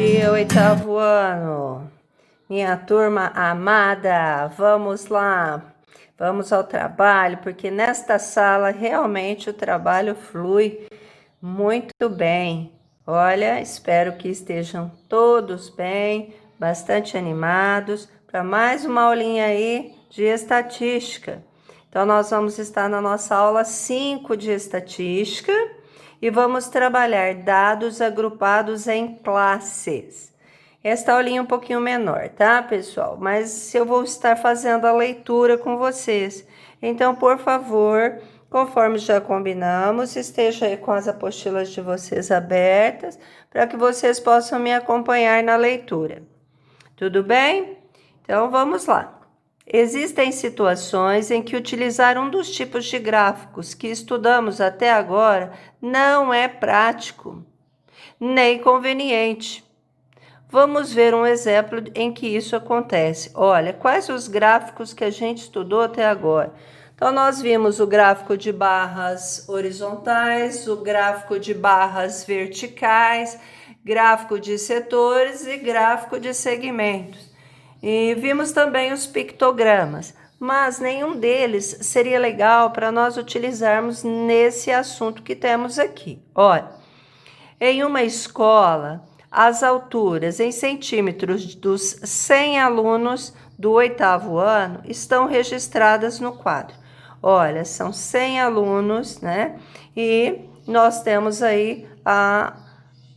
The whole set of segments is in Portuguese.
dia, oitavo ano. Minha turma amada, vamos lá. Vamos ao trabalho, porque nesta sala realmente o trabalho flui muito bem. Olha, espero que estejam todos bem, bastante animados, para mais uma aulinha aí de estatística. Então, nós vamos estar na nossa aula 5 de estatística e vamos trabalhar dados agrupados em classes. Esta aulinha é um pouquinho menor, tá, pessoal? Mas eu vou estar fazendo a leitura com vocês. Então, por favor, conforme já combinamos, esteja aí com as apostilas de vocês abertas para que vocês possam me acompanhar na leitura. Tudo bem? Então, vamos lá. Existem situações em que utilizar um dos tipos de gráficos que estudamos até agora não é prático, nem conveniente. Vamos ver um exemplo em que isso acontece. Olha, quais os gráficos que a gente estudou até agora? Então, nós vimos o gráfico de barras horizontais, o gráfico de barras verticais, gráfico de setores e gráfico de segmentos. E vimos também os pictogramas, mas nenhum deles seria legal para nós utilizarmos nesse assunto que temos aqui. Olha, em uma escola, as alturas em centímetros dos 100 alunos do oitavo ano estão registradas no quadro. Olha, são 100 alunos, né? E nós temos aí a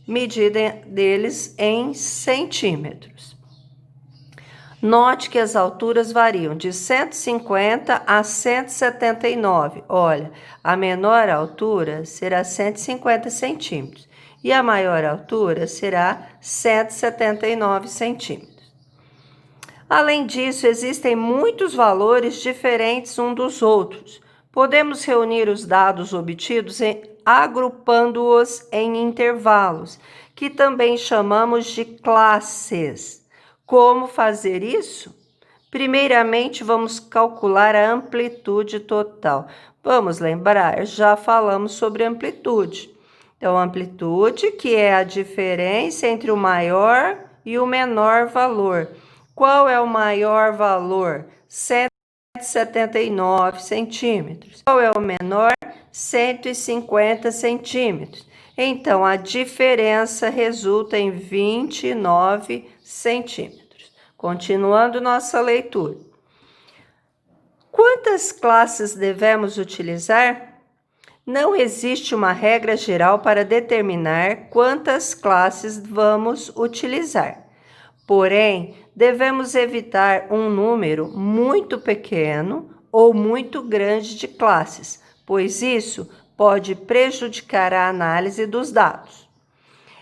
medida deles em centímetros. Note que as alturas variam de 150 a 179. Olha, a menor altura será 150 centímetros e a maior altura será 179 centímetros. Além disso, existem muitos valores diferentes uns dos outros. Podemos reunir os dados obtidos agrupando-os em intervalos, que também chamamos de classes. Como fazer isso? Primeiramente, vamos calcular a amplitude total. Vamos lembrar, já falamos sobre amplitude. Então, amplitude, que é a diferença entre o maior e o menor valor. Qual é o maior valor? 179 centímetros. Qual é o menor? 150 centímetros. Então, a diferença resulta em 29 centímetros. Continuando nossa leitura. Quantas classes devemos utilizar? Não existe uma regra geral para determinar quantas classes vamos utilizar. Porém, devemos evitar um número muito pequeno ou muito grande de classes, pois isso pode prejudicar a análise dos dados.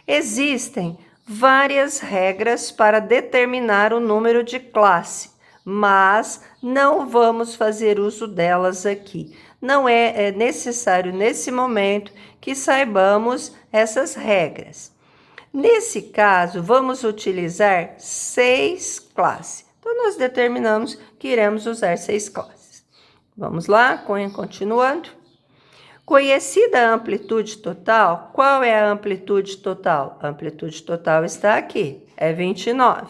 Existem várias regras para determinar o número de classe, mas não vamos fazer uso delas aqui. Não é necessário nesse momento que saibamos essas regras. Nesse caso, vamos utilizar 6 classes. Então, nós determinamos que iremos usar 6 classes. Vamos lá, continuando. Conhecida a amplitude total, qual é a amplitude total? A amplitude total está aqui, é 29.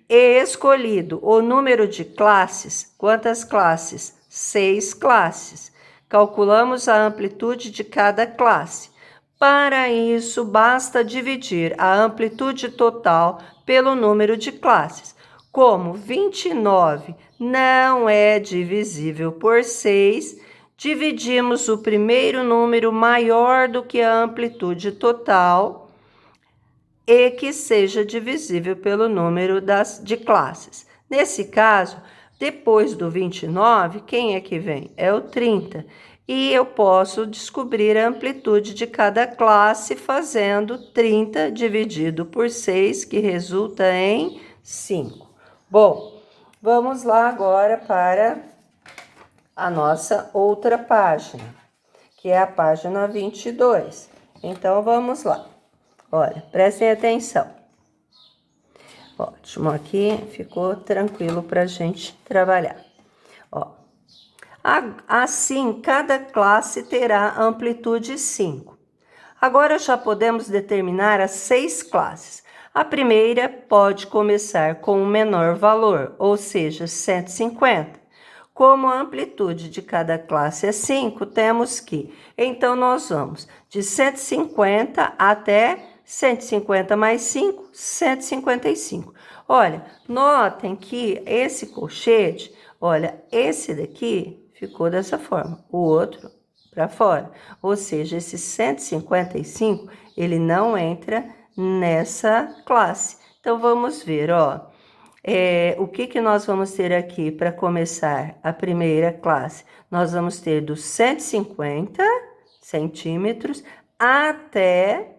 E escolhido o número de classes, quantas classes? 6 classes. Calculamos a amplitude de cada classe. Para isso, basta dividir a amplitude total pelo número de classes. Como 29 não é divisível por 6, dividimos o primeiro número maior do que a amplitude total e que seja divisível pelo número de classes. Nesse caso, depois do 29, quem é que vem? É o 30. E eu posso descobrir a amplitude de cada classe fazendo 30 dividido por 6, que resulta em 5. Bom, vamos lá agora para a nossa outra página, que é a página 22. Então, vamos lá. Olha, prestem atenção. Ótimo, aqui ficou tranquilo para a gente trabalhar. Ó. Assim, cada classe terá amplitude 5. Agora já podemos determinar as 6 classes. A primeira pode começar com o menor valor, ou seja, 150. Como a amplitude de cada classe é 5, temos que, então, nós vamos de 150 até 150 mais 5, 155. Olha, notem que esse colchete, olha, esse daqui ficou dessa forma, o outro para fora. Ou seja, esse 155, ele não entra nessa classe. Então, vamos ver, ó. O que nós vamos ter aqui para começar a primeira classe? Nós vamos ter dos 150 centímetros até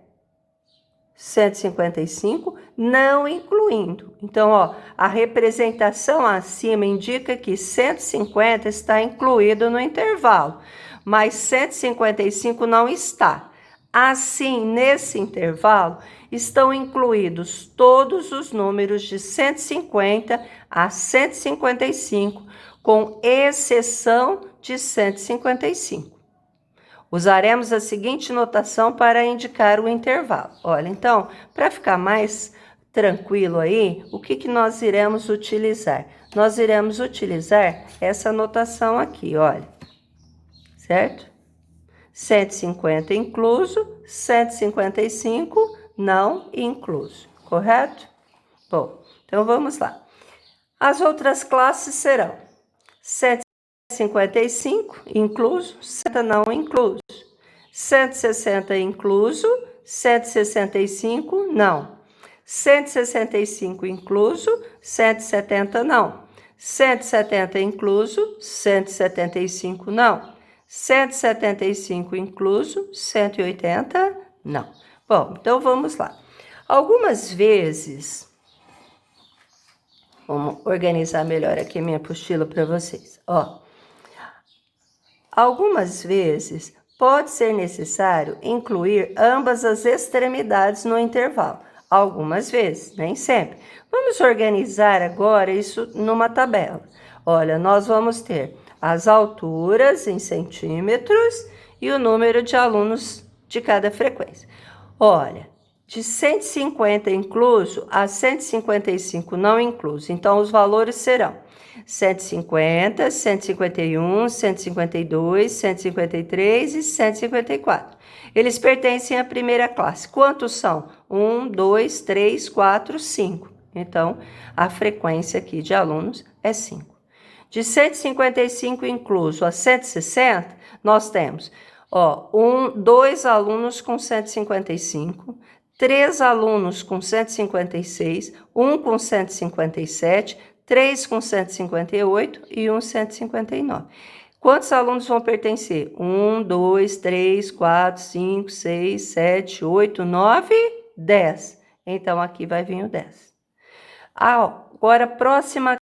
155, não incluindo. Então, ó, a representação acima indica que 150 está incluído no intervalo, mas 155 não está. Assim, nesse intervalo, estão incluídos todos os números de 150 a 155, com exceção de 155. Usaremos a seguinte notação para indicar o intervalo. Olha, então, para ficar mais tranquilo aí, o que nós iremos utilizar? Nós iremos utilizar essa notação aqui, olha, certo? 150 incluso, 155 não incluso, correto? Bom, então vamos lá. As outras classes serão 155 incluso, 60 não incluso, 160 incluso, 165 não, 165 incluso, 170 não, 170 incluso, 175 não, 175 incluso, 180 não. Bom, então vamos lá. Algumas vezes, vamos organizar melhor aqui a minha apostila para vocês, ó. Algumas vezes pode ser necessário incluir ambas as extremidades no intervalo. Algumas vezes, nem sempre. Vamos organizar agora isso numa tabela. Olha, nós vamos ter as alturas em centímetros e o número de alunos de cada frequência. Olha, de 150 incluso a 155 não incluso. Então, os valores serão 150, 151, 152, 153 e 154. Eles pertencem à primeira classe. Quantos são? 1, 2, 3, 4, 5. Então, a frequência aqui de alunos é 5. De 155 incluso a 160, nós temos, ó, 2 alunos com 155, 3 alunos com 156, 1 com 157, 3 com 158 e 1 159. Quantos alunos vão pertencer? 1, 2, 3, 4, 5, 6, 7, 8, 9, 10. Então, aqui vai vir o 10. Agora, próxima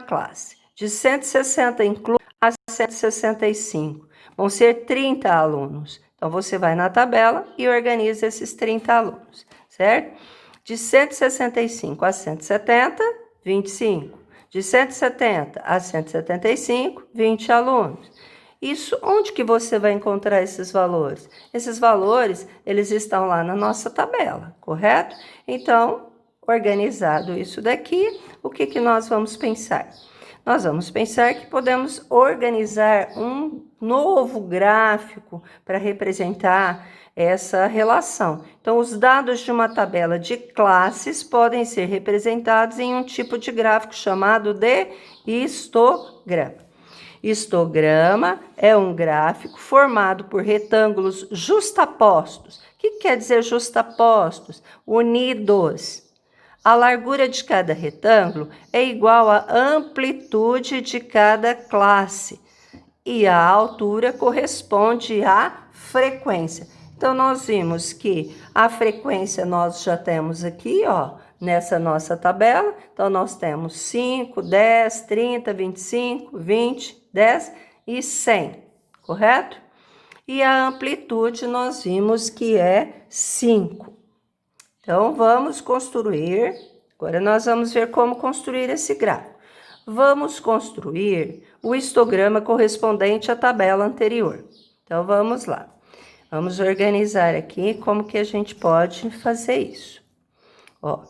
classe. De 160 incluso a 165. Vão ser 30 alunos. Então, você vai na tabela e organiza esses 30 alunos, certo? De 165 a 170, 25. De 170 a 175, 20 alunos. Isso, onde que você vai encontrar esses valores? Esses valores, eles estão lá na nossa tabela, correto? Então, organizado isso daqui, o que nós vamos pensar? Nós vamos pensar que podemos organizar um novo gráfico para representar essa relação. Então, os dados de uma tabela de classes podem ser representados em um tipo de gráfico chamado de histograma. Histograma é um gráfico formado por retângulos justapostos. O que quer dizer justapostos? Unidos. A largura de cada retângulo é igual à amplitude de cada classe e a altura corresponde à frequência. Então, nós vimos que a frequência nós já temos aqui, ó, nessa nossa tabela. Então, nós temos 5, 10, 30, 25, 20, 10 e 100, correto? E a amplitude nós vimos que é 5. Então, vamos construir, agora nós vamos ver como construir esse gráfico. Vamos construir o histograma correspondente à tabela anterior. Então, vamos lá. Vamos organizar aqui como que a gente pode fazer isso. Ó,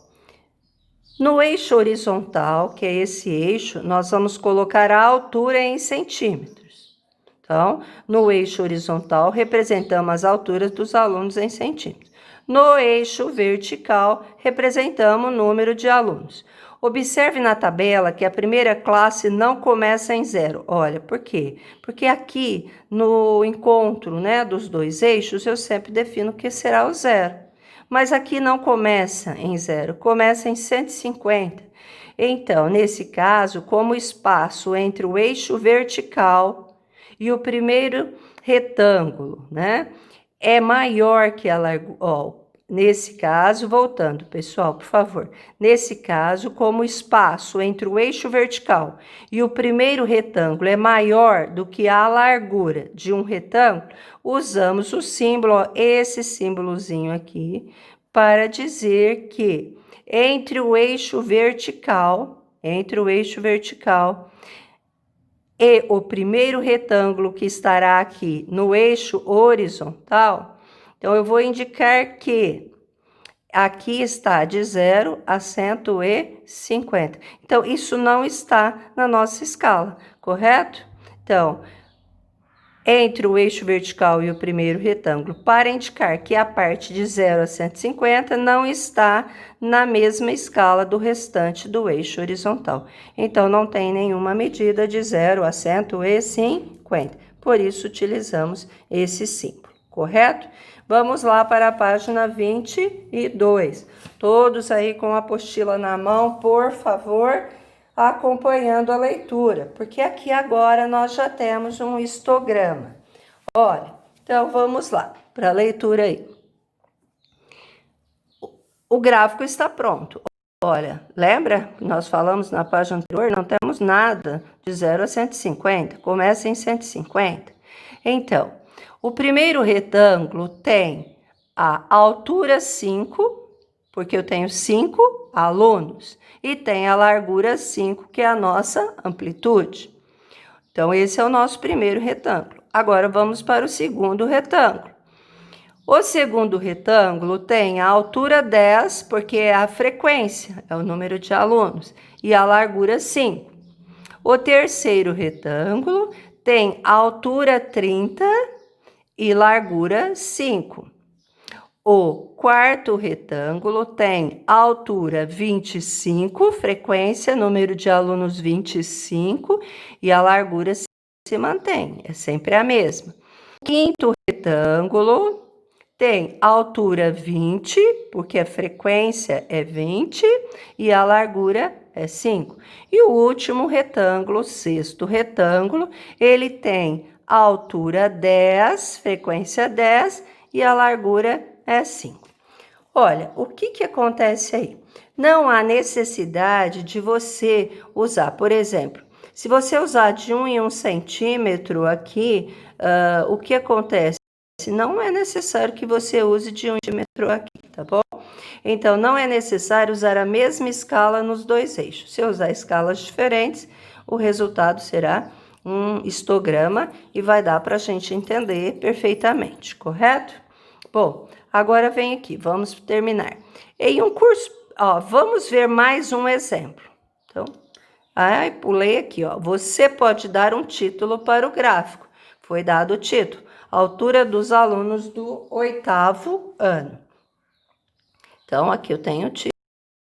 no eixo horizontal, que é esse eixo, nós vamos colocar a altura em centímetros. Então, no eixo horizontal, representamos as alturas dos alunos em centímetros. No eixo vertical, representamos o número de alunos. Observe na tabela que a primeira classe não começa em 0. Olha, por quê? Porque aqui, no encontro, né, dos dois eixos, eu sempre defino que será o 0. Mas aqui não começa em 0, começa em 150. Então, nesse caso, como o espaço entre o eixo vertical e o primeiro retângulo, né, é maior que a largura. Nesse caso, voltando, pessoal, por favor. Nesse caso, como o espaço entre o eixo vertical e o primeiro retângulo é maior do que a largura de um retângulo, usamos o símbolo, ó, esse símbolozinho aqui, para dizer que entre o eixo vertical e o primeiro retângulo que estará aqui no eixo horizontal, então, eu vou indicar que aqui está de 0 a 150. Então, isso não está na nossa escala, correto? Então, entre o eixo vertical e o primeiro retângulo, para indicar que a parte de 0 a 150 não está na mesma escala do restante do eixo horizontal. Então, não tem nenhuma medida de 0 a 150. Por isso, utilizamos esse símbolo, correto? Vamos lá para a página 22. Todos aí com a apostila na mão, por favor, acompanhando a leitura, porque aqui agora nós já temos um histograma. Olha, então vamos lá para a leitura aí. O gráfico está pronto. Olha, lembra que nós falamos na página anterior? Não temos nada de 0 a 150, começa em 150. Então, o primeiro retângulo tem a altura 5, porque eu tenho 5 alunos, e tem a largura 5, que é a nossa amplitude. Então, esse é o nosso primeiro retângulo. Agora, vamos para o segundo retângulo. O segundo retângulo tem a altura 10, porque é a frequência, é o número de alunos, e a largura 5. O terceiro retângulo tem a altura 30 e largura 5. O quarto retângulo tem altura 25, frequência, número de alunos 25, e a largura se mantém, é sempre a mesma. O quinto retângulo tem altura 20, porque a frequência é 20 e a largura é 5. E o último retângulo, o sexto retângulo, ele tem altura 10, frequência 10 e a largura é 5. Olha, o que acontece aí? Não há necessidade de você usar, por exemplo, se você usar de 1 em 1 centímetro aqui, o que acontece? Não é necessário que você use de 1 centímetro aqui, tá bom? Então, não é necessário usar a mesma escala nos dois eixos. Se eu usar escalas diferentes, o resultado será um histograma e vai dar para a gente entender perfeitamente, correto? Bom, agora vem aqui, vamos terminar. Em um curso, ó, vamos ver mais um exemplo. Então, pulei aqui, ó. Você pode dar um título para o gráfico. Foi dado o título. Altura dos alunos do 8º ano. Então, aqui eu tenho o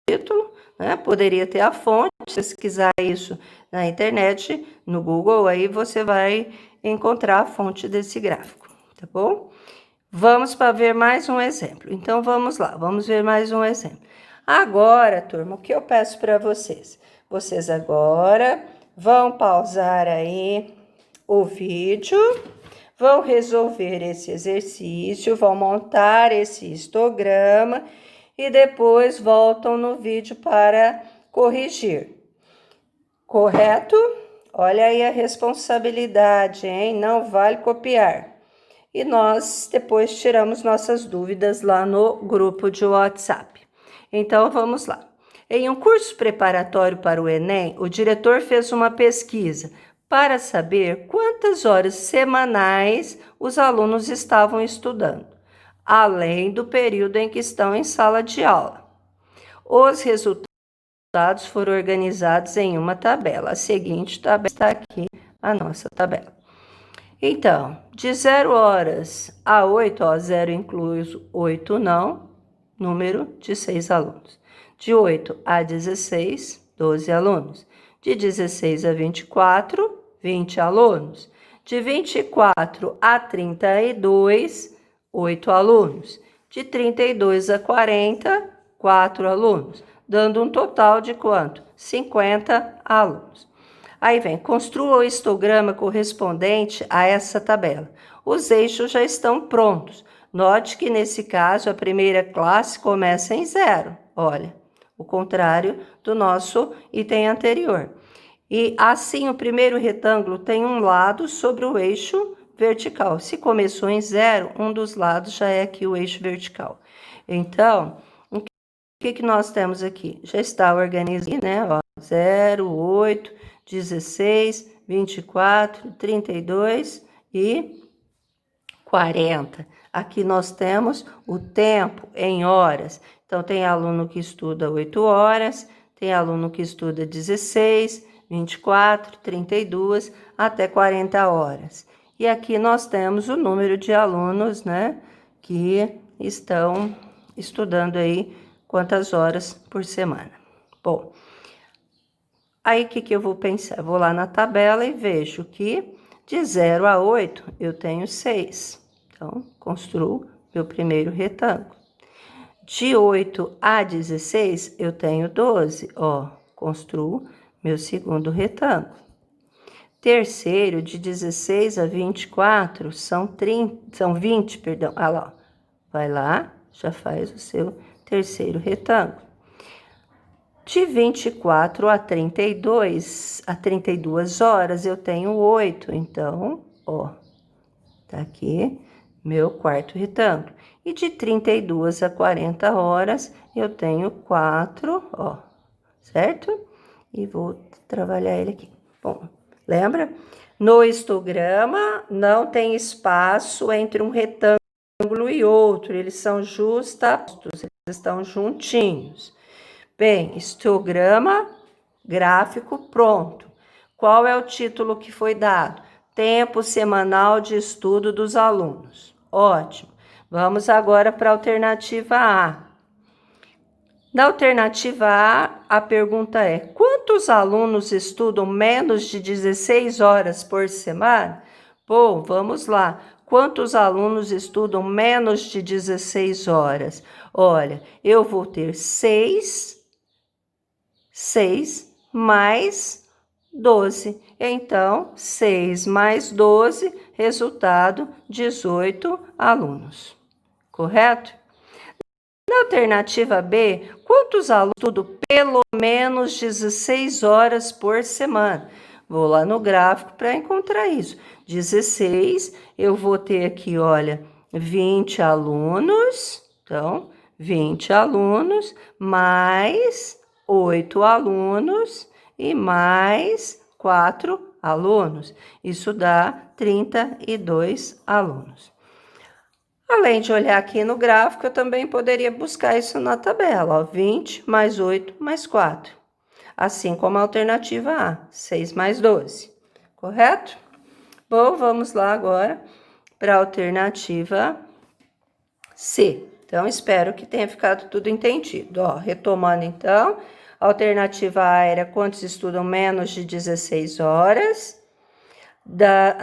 título, né? Poderia ter a fonte, se você quiser isso na internet, no Google, aí você vai encontrar a fonte desse gráfico, tá bom? Vamos para ver mais um exemplo. Então, vamos lá, vamos ver mais um exemplo. Agora, turma, o que eu peço para vocês? Vocês agora vão pausar aí o vídeo, vão resolver esse exercício, vão montar esse histograma e depois voltam no vídeo para corrigir. Correto? Olha aí a responsabilidade, hein? Não vale copiar. E nós depois tiramos nossas dúvidas lá no grupo de WhatsApp. Então, vamos lá. Em um curso preparatório para o Enem, o diretor fez uma pesquisa para saber quantas horas semanais os alunos estavam estudando, além do período em que estão em sala de aula. Os resultados foram organizados em uma tabela. A seguinte tabela está aqui, a nossa tabela. Então, de 0 horas a 8, ó, 0 incluso, 8 não, número de 6 alunos. De 8 a 16, 12 alunos. De 16 a 24, 20 alunos. De 24 a 32, 8 alunos. De 32 a 40, 4 alunos. Dando um total de quanto? 50 alunos. Aí vem, construa o histograma correspondente a essa tabela. Os eixos já estão prontos. Note que nesse caso a primeira classe começa em 0. Olha, o contrário do nosso item anterior. E assim o primeiro retângulo tem um lado sobre o eixo vertical. Se começou em 0, um dos lados já é aqui o eixo vertical. Então, o que nós temos aqui? Já está organizado, né? Ó, 0, 8, 16, 24, 32 e 40. Aqui nós temos o tempo em horas. Então, tem aluno que estuda 8 horas, tem aluno que estuda 16, 24, 32, até 40 horas. E aqui nós temos o número de alunos, né, que estão estudando aí quantas horas por semana. Bom, aí, o que eu vou pensar? Vou lá na tabela e vejo que de 0 a 8 eu tenho 6. Então, construo meu primeiro retângulo. De 8 a 16 eu tenho 12. Ó, construo meu segundo retângulo. Terceiro, de 16 a 24 são 20, perdão. Ah lá, ó. Vai lá, já faz o seu terceiro retângulo. De 24 a 32 horas, eu tenho 8. Então, ó, tá aqui meu quarto retângulo. E de 32 a 40 horas, eu tenho 4, ó, certo? E vou trabalhar ele aqui. Bom, lembra? No histograma, não tem espaço entre um retângulo e outro. Eles são justapostos, eles estão juntinhos. Bem, histograma gráfico pronto. Qual é o título que foi dado? Tempo semanal de estudo dos alunos. Ótimo. Vamos agora para a alternativa A. Na alternativa A pergunta é: quantos alunos estudam menos de 16 horas por semana? Bom, vamos lá. Quantos alunos estudam menos de 16 horas? Olha, eu vou ter 6 mais 12. Então, 6 mais 12, resultado, 18 alunos. Correto? Na alternativa B, quantos alunos estudam pelo menos 16 horas por semana? Vou lá no gráfico para encontrar isso. 16, eu vou ter aqui, olha, 20 alunos. Então, 20 alunos mais 8 alunos e mais 4 alunos. Isso dá 32 alunos. Além de olhar aqui no gráfico, eu também poderia buscar isso na tabela, ó, 20 mais 8 mais 4. Assim como a alternativa A, 6 mais 12. Correto? Bom, vamos lá agora para a alternativa C. Então, espero que tenha ficado tudo entendido. Ó, retomando então, a alternativa A era quantos estudam menos de 16 horas.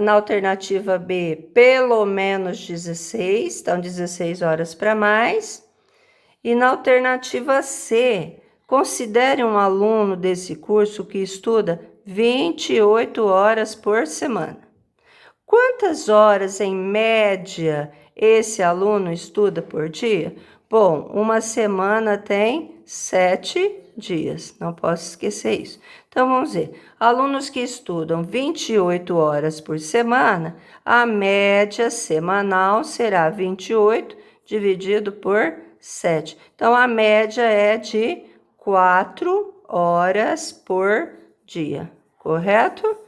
Na alternativa B, pelo menos 16, então 16 horas para mais. E na alternativa C, considere um aluno desse curso que estuda 28 horas por semana. Quantas horas, em média, esse aluno estuda por dia? Bom, uma semana tem 7 dias, não posso esquecer isso. Então, vamos ver. Alunos que estudam 28 horas por semana, a média semanal será 28 dividido por 7. Então, a média é de 4 horas por dia, correto?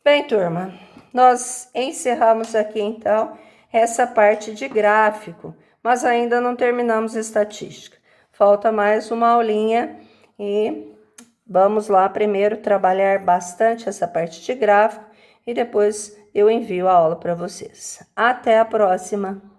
Bem, turma, nós encerramos aqui, então, essa parte de gráfico, mas ainda não terminamos estatística. falta mais uma aulinha e vamos lá primeiro trabalhar bastante essa parte de gráfico e depois eu envio a aula para vocês. Até a próxima!